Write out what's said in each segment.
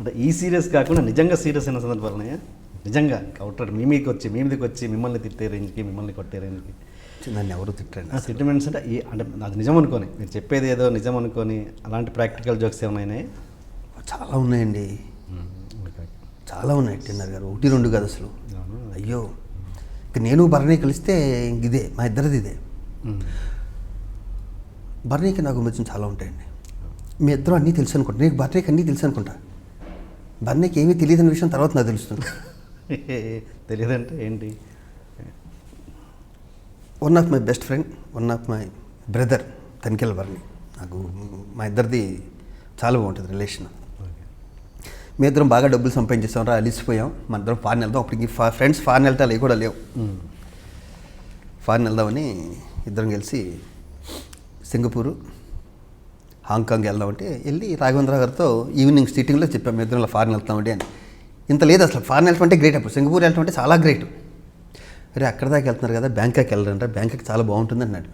అంటే ఈ సీరియస్ కాకుండా నిజంగా సీరియస్ అయిన సందర్భాలు ఉన్నాయా? నిజంగా అవుతాడు మీ మీదకి వచ్చి మిమ్మల్ని తిట్టే రేంజ్కి, మిమ్మల్ని కొట్టే రేంజ్కి? నన్ను ఎవరు తిట్టండి. సెంటిమెంట్స్ అంటే అంటే అది నిజం అనుకోని, మీరు చెప్పేది ఏదో నిజం అనుకోని అలాంటి ప్రాక్టికల్ జోక్స్ ఏమైనా? చాలా ఉన్నాయండి, చాలా ఉన్నాయి టిన్నర్ గారు. 1-2 కాదు అసలు. అయ్యో, ఇక నేను భరణి కలిస్తే ఇదే మా ఇద్దరిది ఇదే. భరణికి నాకు మధ్య చాలా ఉంటాయండి. మీ ఇద్దరు అన్నీ తెలుసు అనుకుంటా. నీకు భరణికి అన్నీ తెలుసు అనుకుంటా. భరణికి ఏమీ తెలియదని విషయం తర్వాత నాకు తెలుస్తుంది. తెలియదంటే ఏంటి? One of my best friend, one of my brother Tanikella Bharani. నాకు మా ఇద్దరిది చాలా బాగుంటుంది రిలేషన్. మీ ఇద్దరం బాగా డబ్బులు సంపాదించేసాం రా, అలిసిపోయాం, మన ఇద్దరం ఫారెన్ వెళ్దాం. అప్పటికి ఫ్రెండ్స్ ఫారెన్ వెళ్తా అవి కూడా లేవు. ఫారెన్ వెళ్దామని ఇద్దరం కలిసి సింగపూరు, హాంకాంగ్ వెళ్దామంటే వెళ్ళి రాఘవేంద్ర గారితో ఈవినింగ్ సిట్టింగ్లో చెప్పాము ఇద్దరం ఇలా ఫారెన్ వెళ్తామండి అని. ఇంత లేదు అసలు. ఫారెన్ వెళ్ళటం అంటే గ్రేట్, అప్పుడు సింగపూర్ వెళ్ళటం అంటే చాలా గ్రేట్. అరే అక్కడ దాకా వెళ్తున్నారు కదా, బ్యాంకాక్ వెళ్ళరంట, బ్యాంకాక్ చాలా బాగుంటుంది అన్నాడు.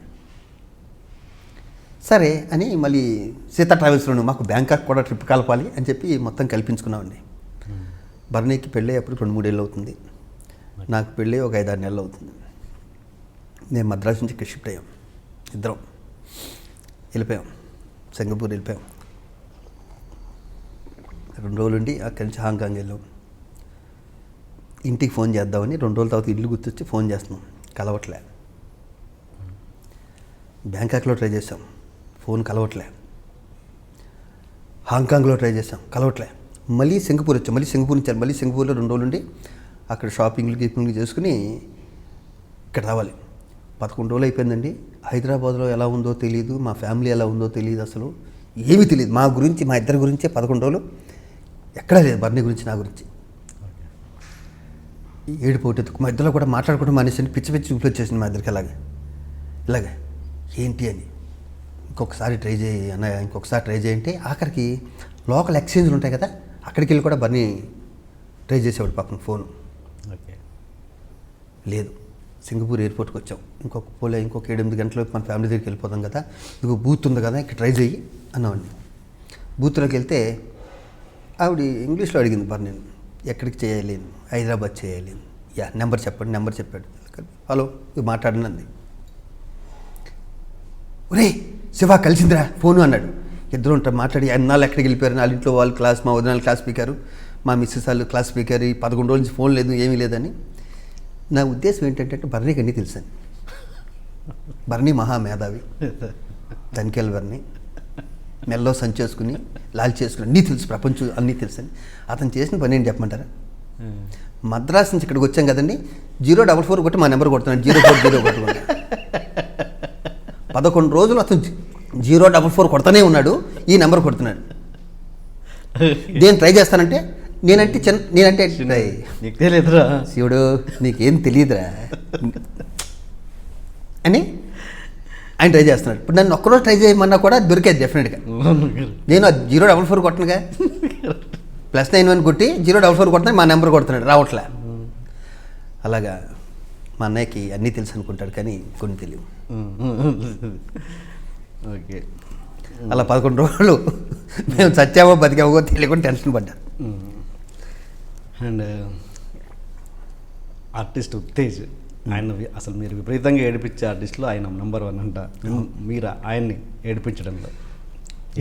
సరే అని మళ్ళీ సీతా ట్రావెల్స్లోను మాకు బ్యాంకాక్ కూడా ట్రిప్ కలపాలి అని చెప్పి మొత్తం కల్పించుకున్నామండి. బర్నీకి పెళ్ళి అప్పుడు 2-3 ఏళ్ళు అవుతుంది, నాకు పెళ్ళి ఒక 5-6 నెలలు అవుతుంది. నేను మద్రాసు నుంచి ఇక్కడ షిఫ్ట్ అయ్యాం, ఇద్దరం వెళ్ళిపోయాం, సింగపూర్ వెళ్ళిపోయాం. 2 రోజులు ఉండి అక్కడి నుంచి హాంకాంగ్ వెళ్ళాం. ఇంటికి ఫోన్ చేద్దామని 2 రోజుల తర్వాత ఇల్లు గుర్తొచ్చి ఫోన్ చేస్తున్నాం, కలవట్లే. బ్యాంకాక్లో ట్రై చేసాం, ఫోన్ కలవట్లే. హాంకాంగ్లో ట్రై చేసాం, కలవట్లే. మళ్ళీ సింగపూర్ వచ్చాం, మళ్ళీ సింగపూర్ నుంచి మళ్ళీ సింగపూర్లో 2 రోజులు ఉండి అక్కడ షాపింగ్లు చేసుకుని ఇక్కడ రావాలి. 11 రోజులు అయిపోయిందండి. హైదరాబాద్లో ఎలా ఉందో తెలియదు, మా ఫ్యామిలీ ఎలా ఉందో తెలియదు, అసలు ఏమీ తెలియదు. మా గురించి, మా ఇద్దరి గురించే 11 రోజులు ఎక్కడా లేదు. బర్నీ గురించి, నా గురించి ఏడుపోటు. మా ఇద్దరిలో కూడా మాట్లాడుకుంటూ మానేసి పిచ్చి చూపులు వచ్చేసింది మా ఇద్దరికి. ఇలాగే ఏంటి అని, ఇంకొకసారి ట్రై చేయి అన్నయ్య, ఇంకొకసారి ట్రై చేయంటే ఆఖరికి లోకల్ ఎక్స్చేంజ్లు ఉంటాయి కదా, అక్కడికి వెళ్ళి కూడా బర్నీ ట్రై చేసేవాడు పాపం ఫోను. లేదు, సింగపూర్ ఎయిర్పోర్ట్కి వచ్చాం, ఇంకొక 7-8 గంటలకు మన ఫ్యామిలీ దగ్గరికి వెళ్ళిపోతాం కదా, ఇదిగో బూత్ ఉంది కదా ఇక్కడ ట్రై చేయి అన్నామండి. బూత్లోకి వెళ్తే ఆవిడ ఇంగ్లీష్లో అడిగింది బర్నీ, ఎక్కడికి చేయాలి, హైదరాబాద్ చేయాలి, యా నెంబర్ చెప్పండి. నెంబర్ చెప్పాడు. హలో ఇది మాట్లాడండి అంది. ఒరే శివ కలిసిందిరా ఫోను అన్నాడు. ఇద్దరు ఉంటారు మాట్లాడి, అన్నాళ్ళు ఎక్కడికి వెళ్ళిపోయారు, వాళ్ళ ఇంట్లో వాళ్ళు క్లాస్, మా వదినాలు క్లాస్ స్పీకరు, మా మిస్సెస్ వాళ్ళు క్లాస్ స్పీకర్, 11 రోజుల నుంచి ఫోన్ లేదు, ఏమీ లేదని. నా ఉద్దేశం ఏంటంటే బర్నీకి అన్నీ తెలుసని. బర్నీ మహామేధావి, తనికెళ్ళ బర్నీ మెల్లో సంచేసుకుని లాల్ చేసుకుని అన్నీ తెలుసు, ప్రపంచం అన్నీ తెలుసని. అతను చేసిన పని ఏంటి చెప్పమంటారా? మద్రాసు నుంచి ఇక్కడికి వచ్చాం కదండి, 044 కొట్టి మా నెంబర్ కొడుతున్నాడు, 04 కొట్టుకున్నాడు. 11 రోజులు అతను 044 కొడతానే ఉన్నాడు, ఈ నెంబర్ కొడుతున్నాడు. నేను ట్రై చేస్తానంటే నేనంటే నీకు తెలియదురా శివుడు, నీకేం తెలియదురా అని ఆయన ట్రై చేస్తున్నాడు. ఇప్పుడు నన్ను ఒక్కరోజు ట్రై చేయమన్నా కూడా దొరికేది డెఫినెట్గా. నేను 044 కొట్టనుగా, +91 కొట్టి 044 కొడుతున్నాను, మా నెంబర్ కొడుతున్నాడు, రావట్లే. అలాగా మా అన్నయ్యకి అన్నీ తెలుసు అనుకుంటాడు, కానీ కొన్ని తెలియవు. ఓకే, అలా 11 రోజులు మేము చచ్చామో బతికామో తెలియకుండా టెన్షన్ పడ్డా. అండ్ ఆర్టిస్ట్ ఉత్తేజ్, ఆయన అసలు మీరు విపరీతంగా ఏడిపించే ఆర్టిస్టులో ఆయన నెంబర్ 1 అంట. మీరు ఆయన్ని ఏడిపించడంలో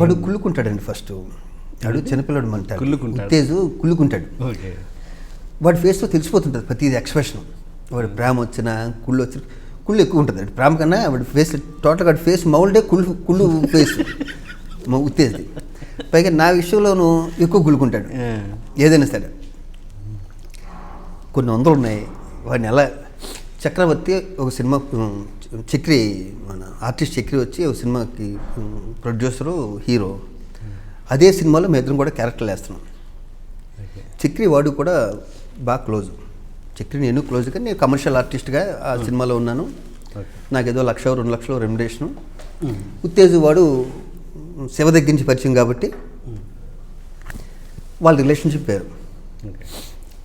వాడు కుళ్ళుకుంటాడండి. ఫస్ట్ వాడు చిన్నపిల్లడు అంటాడు, ఉత్తేజు కుళ్ళుకుంటాడు. ఓకే, వాడి ఫేస్లో తెలిసిపోతుంటుంది ప్రతిది ఎక్స్ప్రెషన్. వాడు ప్రేమ వచ్చినా కుళ్ళు వచ్చిన, కుళ్ళు ఎక్కువ ఉంటుంది అండి ప్రేమ కన్నా. వాడి ఫేస్ టోటల్గా వాడి ఫేస్ మౌల్డే కుళ్ళు ఫేస్ ఉత్తేజ్ది. పైగా నా విషయంలోనూ ఎక్కువ కుళ్ళుకుంటాడు, ఏదైనా సరే. కొన్ని వందలు ఉన్నాయి వాడిని. ఎలా చక్రవర్తి ఒక సినిమా, చక్రి మన ఆర్టిస్ట్ చక్రి వచ్చి ఒక సినిమాకి ప్రొడ్యూసరు, హీరో. అదే సినిమాలో మేము ఇద్దరం కూడా క్యారెక్టర్లు వేస్తున్నాం. చక్రి వాడు కూడా బాగా క్లోజ్. చక్రి నేను క్లోజ్, కానీ నేను కమర్షియల్ ఆర్టిస్ట్గా ఆ సినిమాలో ఉన్నాను. నాకు ఏదో 1-2 లక్షలు రెమ్యునరేషను. ఉత్తేజు వాడు శివ దగ్గర నుంచి పరిచయం కాబట్టి వాళ్ళ రిలేషన్షిప్ పేరు.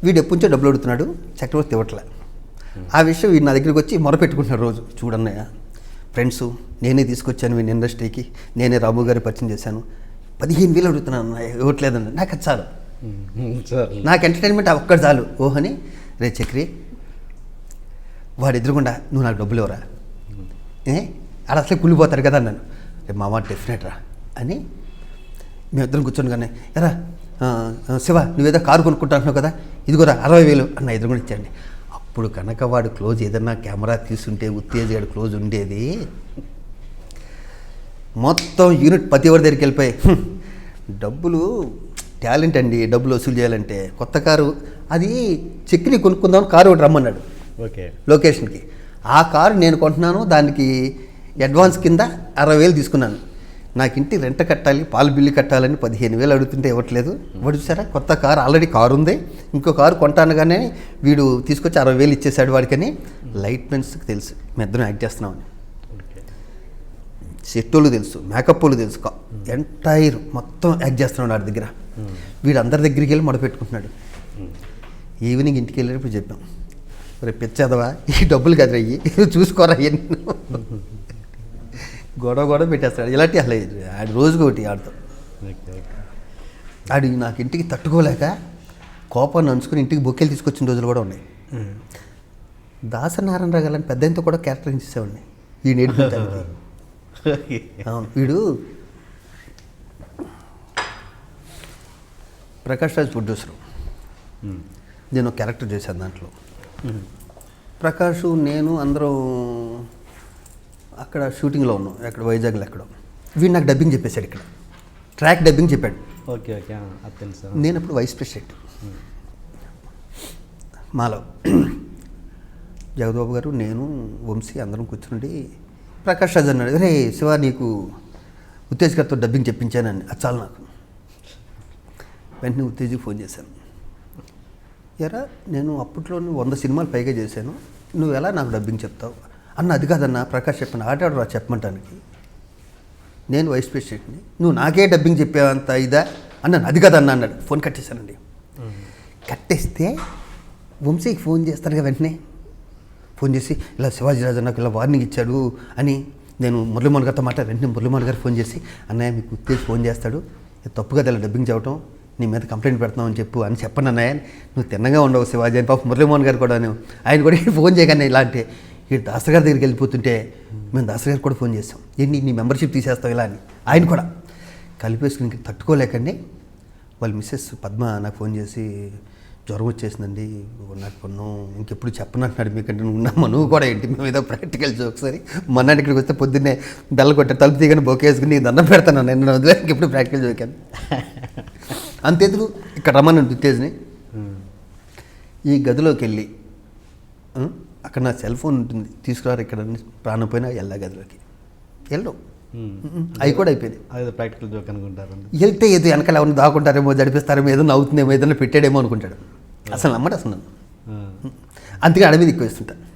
వీడు ఎప్పటి నుంచో డబ్బులు అడుగుతున్నాడు, చక్రవర్తి ఇవ్వట్లే. ఆ విషయం వీడు నా దగ్గరికి వచ్చి మొరపెట్టుకుంటున్నాడు రోజు. చూడన్నయ్య, ఫ్రెండ్స్ నేనే తీసుకొచ్చాను వీడిని ఇండస్ట్రీకి, నేనే రాము గారి పరిచయం చేశాను, 15,000 అడుగుతున్నాను అన్నయ్య, ఇవ్వట్లేదన్న. నాకు అది చాలు, సార్ నాకు ఎంటర్టైన్మెంట్ ఒక్కటి చాలు ఓహని రే చక్రి వాడు ఎదురుకుండా నువ్వు నాకు డబ్బులు ఇవ్వరా ఆడ అసలే కూలిపోతాడు కదా అన్నాను. రేపు మా మాట డెఫినెట్ రా అని మేమిద్దరం కూర్చొని కానీ ఎరా శివ నువ్వేదో కారు కొనుక్కుంటున్నావు కదా ఇదిగోరా 60,000 అన్న ఎదురుకుండా ఇచ్చాండి. అప్పుడు కనుక వాడు క్లోజ్ ఏదన్నా కెమెరా తీసుంటే ఉత్తేజ్ గాడు క్లోజ్ ఉండేది మొత్తం యూనిట్ ప్రతి ఎవరి దగ్గరికి వెళ్ళిపోయి డబ్బులు టాలెంట్ అండి, డబ్బులు వసూలు చేయాలంటే కొత్త కారు అది చెక్కిని కొనుక్కుందామని కారు ఒకటి రమ్మన్నాడు ఓకే లొకేషన్కి. ఆ కారు నేను కొంటున్నాను, దానికి అడ్వాన్స్ కింద 60,000 తీసుకున్నాను. నాకు ఇంటి రెంట్ కట్టాలి, పాలు బిల్లు కట్టాలని 15,000 అడుగుతుంటే ఇవ్వట్లేదు. వాడు చూసారా కొత్త కారు ఆల్రెడీ కారు ఉంది, ఇంకో కారు కొంటానుగానే వీడు తీసుకొచ్చి 60,000 ఇచ్చేసాడు వాడికని. లైట్ మెన్స్కి తెలుసు మేమిద్దరం యాక్ట్ చేస్తున్నామని, సెట్ వాళ్ళు తెలుసు, మేకప్ వాళ్ళు తెలుసు, ఎంటైర్ మొత్తం యాక్ట్ చేస్తున్నాడు వాడి దగ్గర. వీడు అందరి దగ్గరికి వెళ్ళి మొదలుపెట్టుకుంటున్నాడు. ఈవినింగ్ ఇంటికి వెళ్ళేటప్పుడు చెప్పాం, రేపు పెచ్చదవా ఈ డబ్బులు కదిరయ్యి చూసుకోరా ఎన్నో గొడవ పెట్టేస్తాడు. ఇలాంటి అసలు ఆడి రోజుకి ఒకటి ఆడుతాం. ఆడు నాకు ఇంటికి తట్టుకోలేక కోపాన్ని అంచుకుని ఇంటికి బొక్కేలు తీసుకొచ్చిన రోజులు కూడా ఉన్నాయి. దాసనారాయణరావు గారిని పెద్దంతో కూడా క్యారెక్టర్ ఇచ్చేసేవాడిని ఈ నేర్పించాను. వీడు ప్రకాష్ రాజ్ ప్రొడ్యూసరు, నేను ఒక క్యారెక్టర్ చేశాను దాంట్లో. ప్రకాష్ నేను అందరం అక్కడ షూటింగ్లో ఉన్నాం, ఎక్కడ వైజాగ్లో ఎక్కడో. వీడు నాకు డబ్బింగ్ చెప్పేశాడు, ఇక్కడ ట్రాక్ డబ్బింగ్ చెప్పాడు. ఓకే ఓకే అది తెలుసు. నేను అప్పుడు వైస్ ప్రెసిడెంట్ మాలో జగద్బాబు గారు, నేను, వంశీ అందరం కూర్చుండి ప్రకాష్ రాజ్ అన్నాడు, రే శివ నీకు ఉత్తేజ్ గారితో డబ్బింగ్ చెప్పించానని. అది చాలు నాకు. వెంటనే ఉత్తేజ్కి ఫోన్ చేశాను, ఎరా నేను అప్పట్లో 100 సినిమాలు పైగా చేశాను, నువ్వు ఎలా నాకు డబ్బింగ్ చెప్తావు అన్న. అది కాదన్న ప్రకాష్ చెప్పాను, ఆటాడు రా చెప్పమంటానికి, నేను వైస్ ప్రెసిడెంట్ని, నువ్వు నాకే డబ్బింగ్ చెప్పేవంత ఇదా అన్నాను. అది కాదన్న అన్నాడు. ఫోన్ కట్టేశానండి. కట్టేస్తే వంశీకి ఫోన్ చేస్తారుగా, వెంటనే ఫోన్ చేసి ఇలా శివాజీ రాజు నాకు ఇలా వార్నింగ్ ఇచ్చాడు అని. నేను మురళీమోహన్ గారితో వెంటనే మురళీమోహన్ గారు ఫోన్ చేసి, అన్నయ్య మీకు ఉత్తేజ్ ఫోన్ చేస్తాడు, తప్పుగా ఇలా డబ్బింగ్ చెప్పడం, నీ మీద కంప్లైంట్ పెడుతున్నావు అని చెప్పు అని చెప్పండి అన్నయ్య, నువ్వు తిన్నగా ఉండవు శివాజీ అని. పాప మురళీమోహన్ గారు కూడా ఆయన కూడా ఫోన్ చేయగానే ఇలా అంటే, ఈ దాసరి గారి దగ్గరికి వెళ్ళిపోతుంటే మేము దాసరి గారికి కూడా ఫోన్ చేస్తాం, ఏంటి నీ మెంబర్షిప్ తీసేస్తావు ఇలా అని. ఆయన కూడా కలిపేసుకుని ఇంక తట్టుకోలేకండి వాళ్ళ మిస్సెస్ పద్మ నాకు ఫోన్ చేసి, జ్వరం వచ్చేసిందండి నాకు కొన్నాం, ఇంకెప్పుడు చెప్పనంటున్నాడు మీకంటే నువ్వు కూడా ఏంటి మేము ఏదో ప్రాక్టికల్ ఒకసారి మొన్నటి ఇక్కడికి వస్తే పొద్దున్నే బెల్ల కొట్టే తలుపు తీయగానే బొకేసుకుని నీకు దండం పెడతాను, నేను వదిలే ఇంకెప్పుడు ప్రాక్టికల్ జోకాను. అంతెందుకు ఇక్కడ రమ్మని ఉత్తేజ్ని ఈ గదిలోకి వెళ్ళి, అక్కడ నా సెల్ ఫోన్ ఉంటుంది తీసుకురారు, ఇక్కడ ప్రాణం పోయినా వెళ్ళా గదిలోకి వెళ్ళవు, అవి కూడా అయిపోయినాయి. అదే ప్రాక్టికల్ జోక్ అనుకుంటారు. వెళ్తే ఏదో వెనకాల ఎవరిని దాక్కుంటారేమో, జడిపిస్తారేమో, ఏదో నవ్వుతుందేమో, ఏదైనా పెట్టాడేమో అనుకుంటాడు. అసలు నమ్మడు అసలు నన్ను. అందుకే అడవి ఎక్కువ వేస్తుంటా.